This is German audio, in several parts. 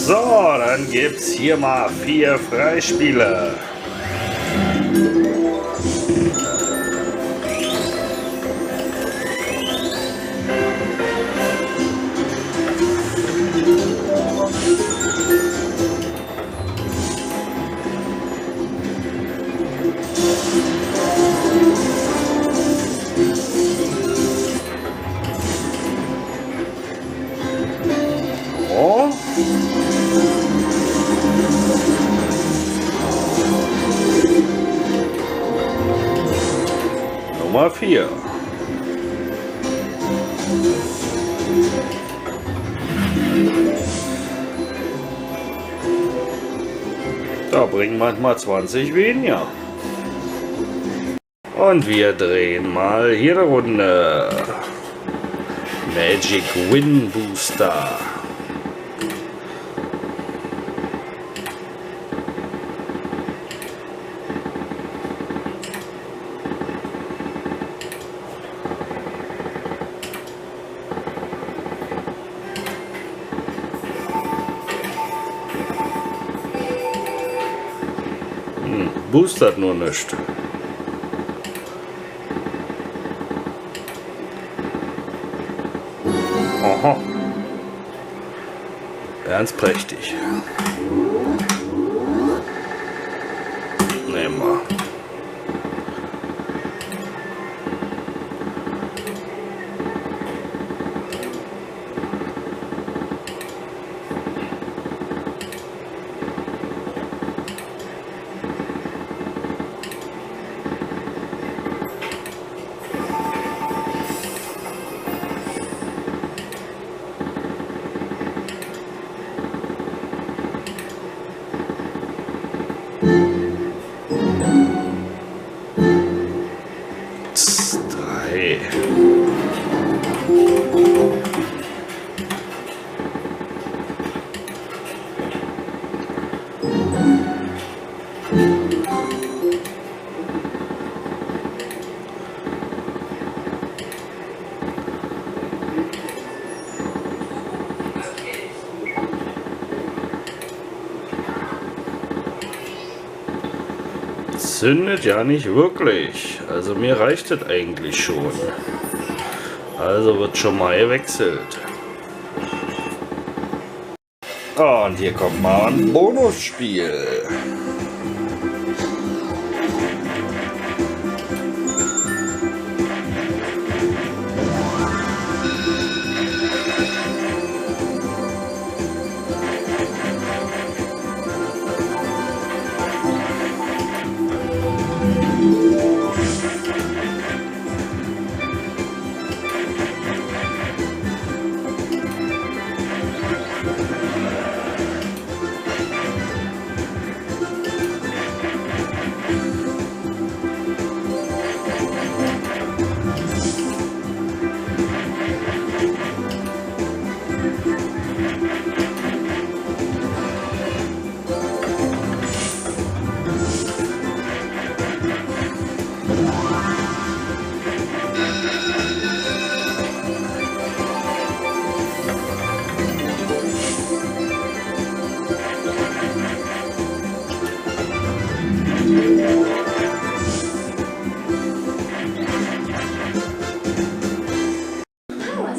So, dann gibt's hier mal 4 Freispiele. Oh. Nummer 4. Da bringen manchmal 20 weniger. Und wir drehen mal hier eine Runde. Magic Win Booster. Boostert nur nichts. Aha. Ganz prächtig. Nehmen wir. Zündet ja nicht wirklich. Also mir reicht es eigentlich schon. Also wird schon mal gewechselt. Und hier kommt mal ein Bonusspiel.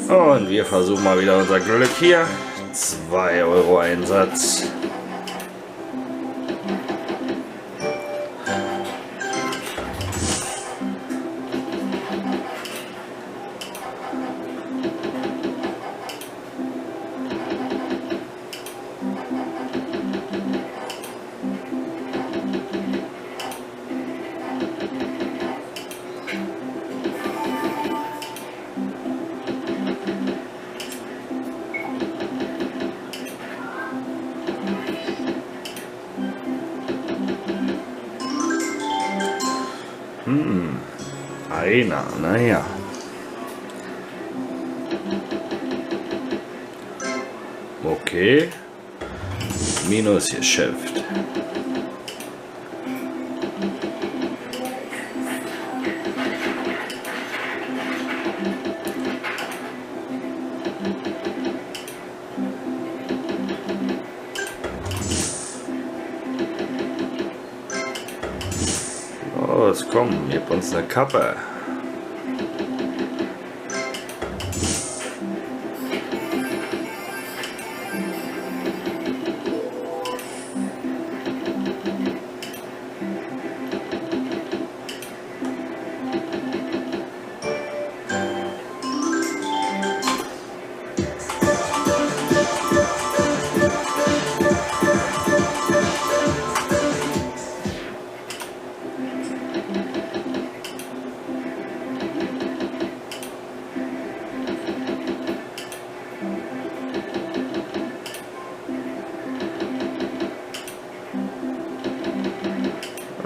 Und wir versuchen mal wieder unser Glück hier. 2 € Einsatz. Einer, naja. Okay. Minusgeschäft. Los, komm, gib uns eine Kappe.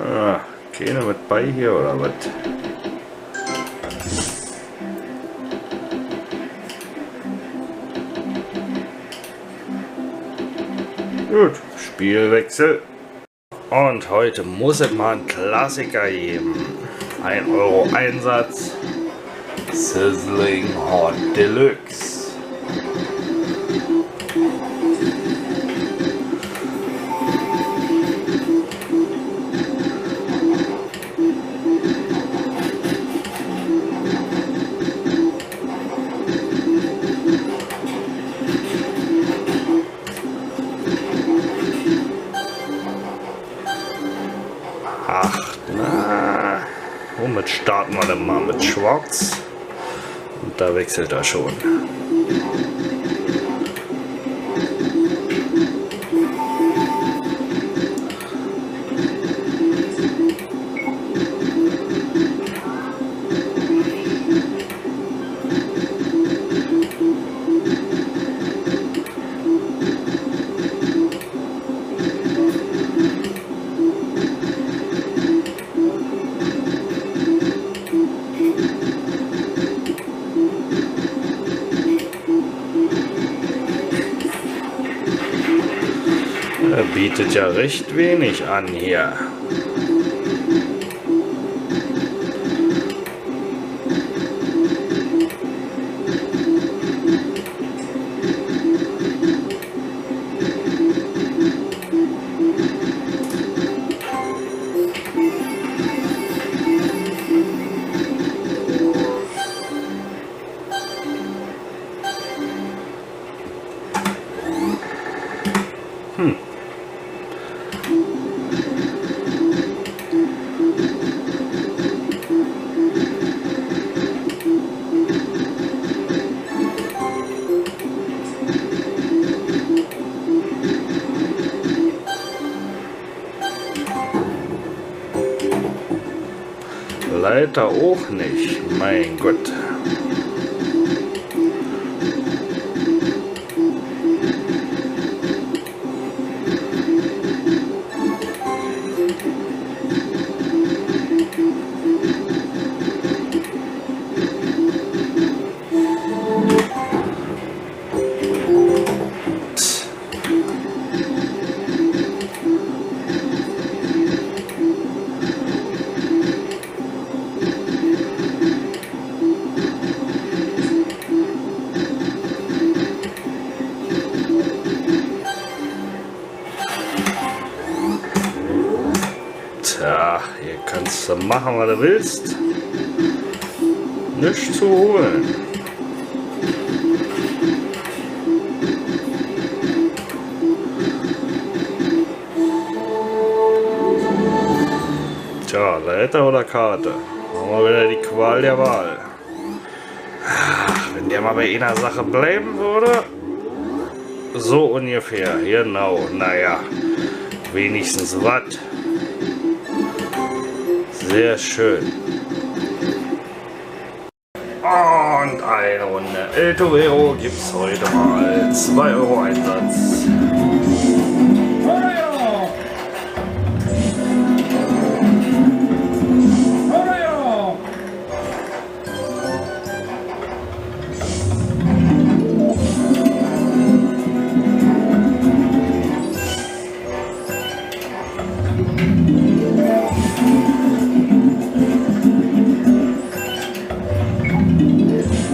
Ah, keiner mit bei hier oder was? Gut, Spielwechsel. Und heute muss es mal einen Klassiker geben. 1 Euro Einsatz. Sizzling Hot Deluxe. Ach, na. Womit starten wir denn mal? Mit Schwarz. Und da wechselt er schon. Er bietet ja recht wenig an hier. Leiter auch nicht, mein Gott. Tja, hier kannst du machen, was du willst. Nichts zu holen. Tja, Leiter oder Karte? Haben wir wieder die Qual der Wahl. Ach, wenn der mal bei einer Sache bleiben würde. So ungefähr, genau. Naja, wenigstens was. Sehr schön. Und eine Runde El Torero gibt es heute mal 2 Euro Einsatz.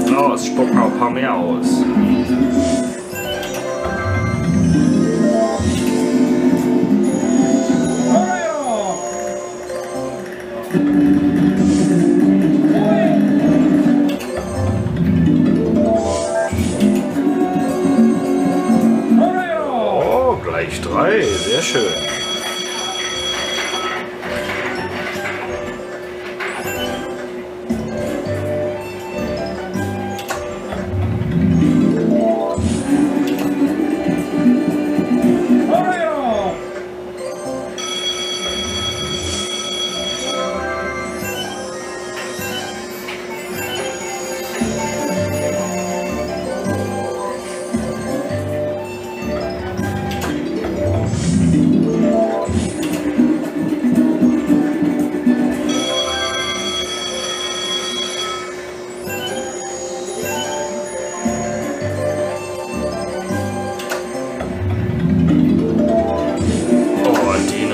Los, spuck noch ein paar mehr aus. Bereich 3, sehr schön.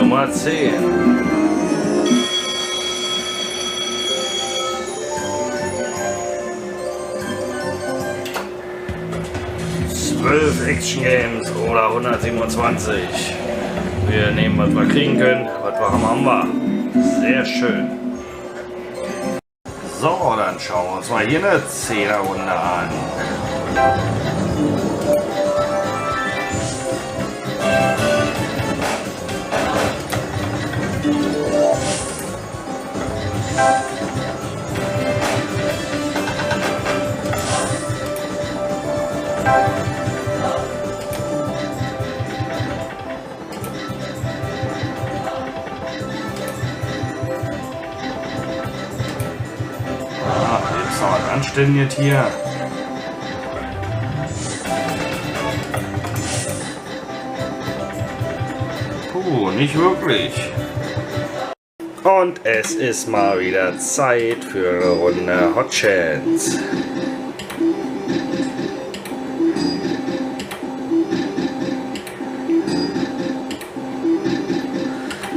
Nummer 10. Action Games oder 127. Wir nehmen, was wir kriegen können. Was wir haben wir. Sehr schön. So, dann schauen wir uns mal hier eine 10er Runde an. Jetzt noch was anständig hier. Puh, nicht wirklich. Und es ist mal wieder Zeit für eine Runde Hot Chance.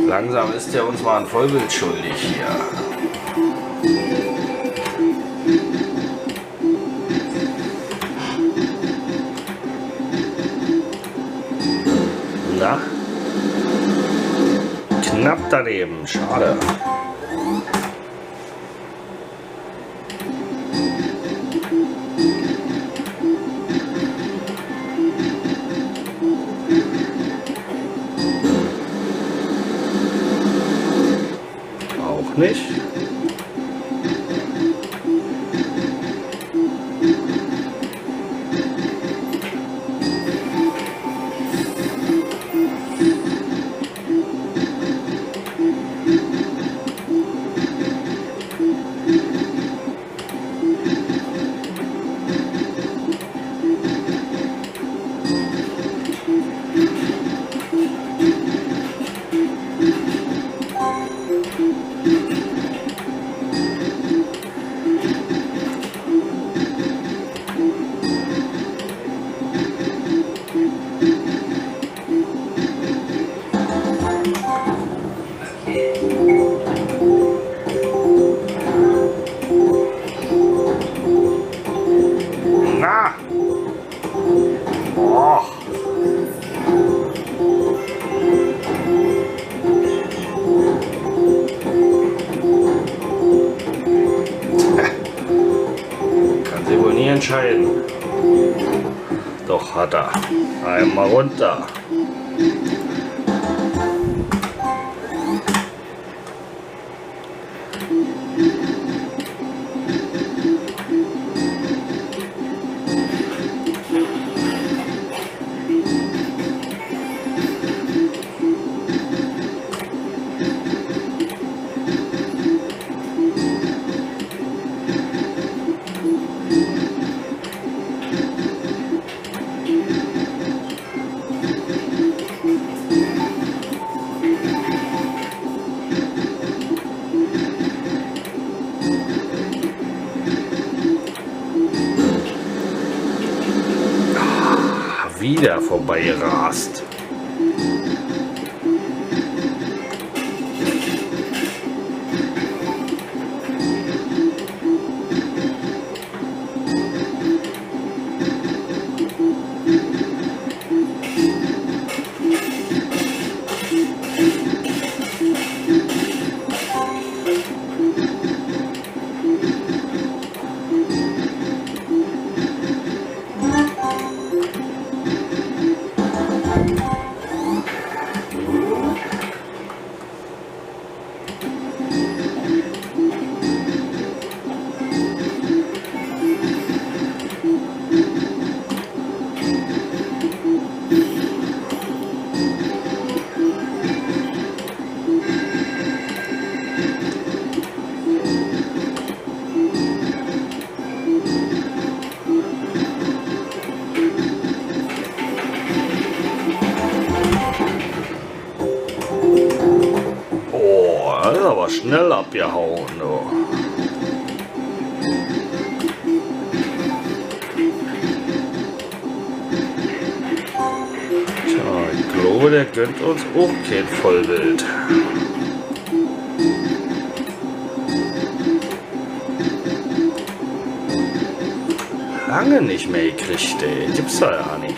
Langsam ist er uns mal ein Vollbild schuldig hier. Na? Knapp daneben, schade. Auch nicht. Na! Oh. Kann sie wohl nie entscheiden. Doch hat er. Einmal runter. Wieder vorbei rast. aber schnell abgehauen, du. Tja, ich glaube, der gönnt uns auch kein Vollbild. Lange nicht mehr gekriegt, ey. Gibt's da ja nicht.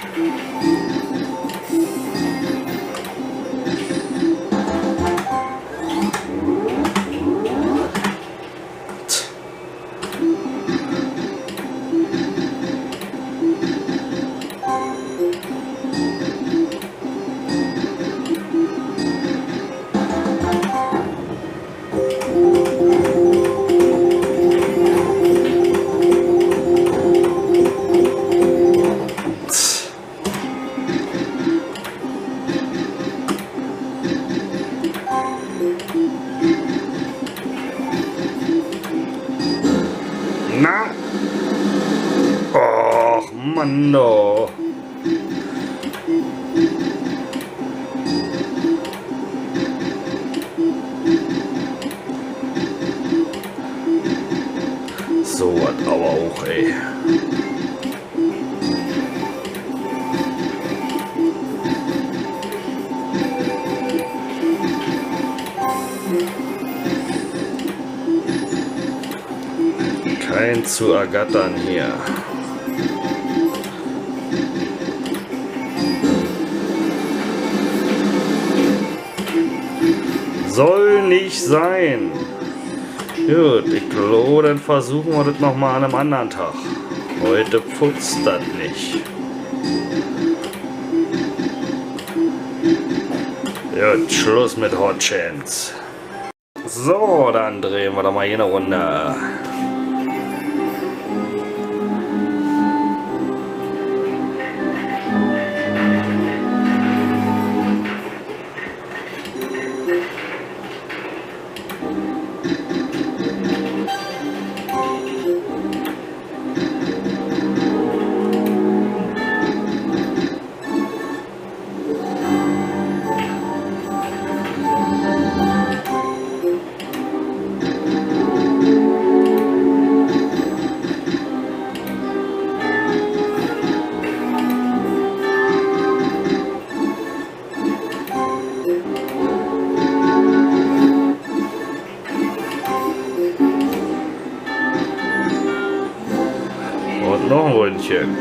Na? Och, Mann, doch. So was aber auch, ey. Kein zu ergattern hier. Soll nicht sein. Gut, ich glaube, dann versuchen wir das nochmal an einem anderen Tag. Heute putzt das nicht. Gut, Schluss mit Hot Chance. So, dann drehen wir doch mal hier eine Runde. Und noch ein Ründchen.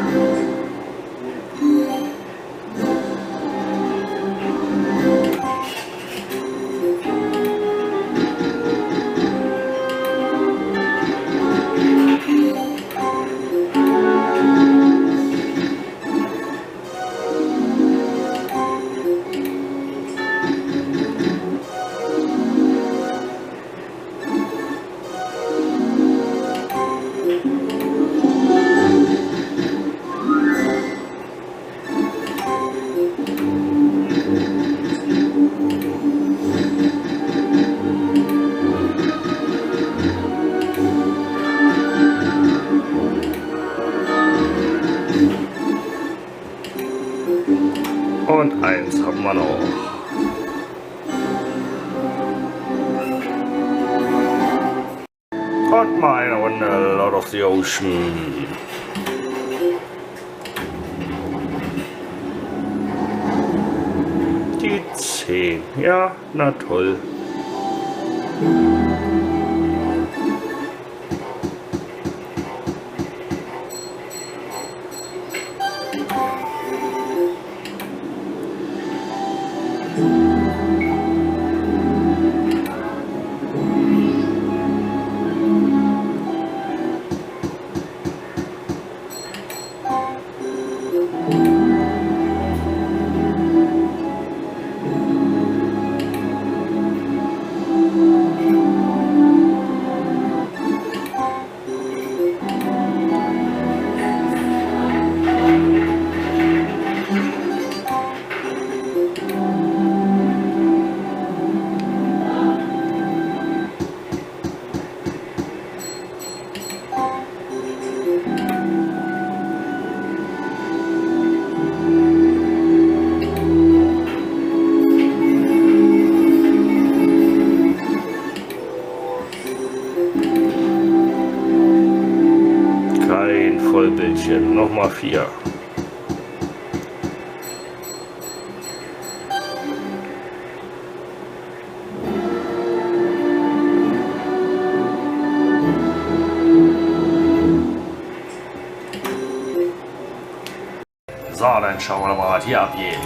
Und eins haben wir noch. Und mal eine Runde Lord of the Ocean. Die 10. Ja, na toll. Stückchen, nochmal 4. So, dann schauen wir mal, was hier abgeht.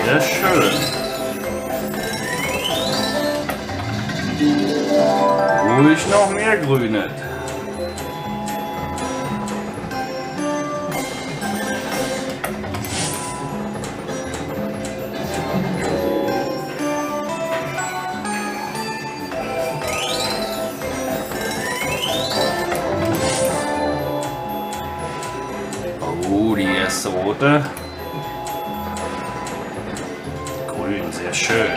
Sehr schön. Ruhig noch mehr Grüne. Oh, die erste rote. Grün, sehr schön.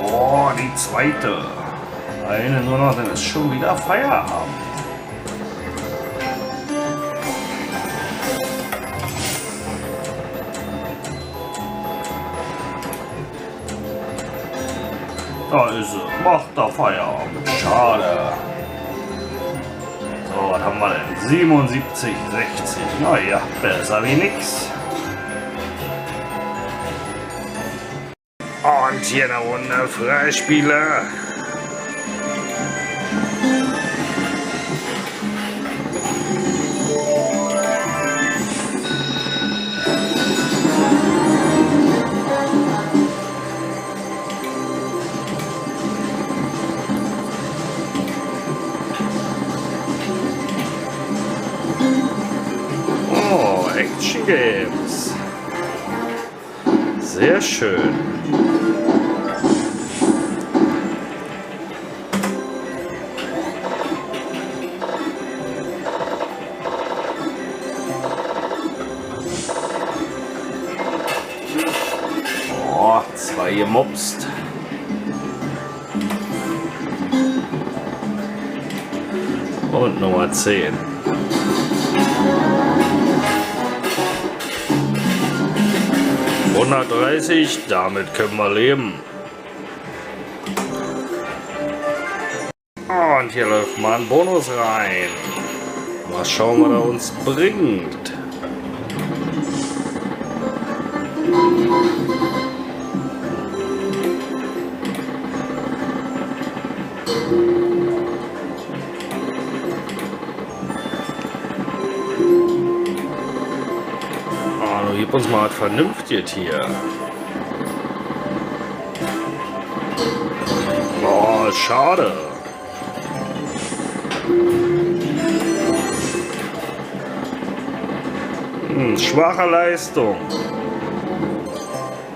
Oh, die zweite. Eine nur noch, dann ist schon wieder Feierabend. Da ist sie. Macht da Feierabend. Schade. So, was haben wir denn? 77, 60. Naja, besser wie nix. Und hier eine Runde Freispieler. Oh, Action Games. Sehr schön. Oh, 2 gemobst. Und Nummer 10. $130, damit können wir leben. Und hier läuft mal ein Bonus rein. Mal schauen, was er uns bringt. Gib uns mal was Vernünftiges hier. Oh, schade. Schwache Leistung.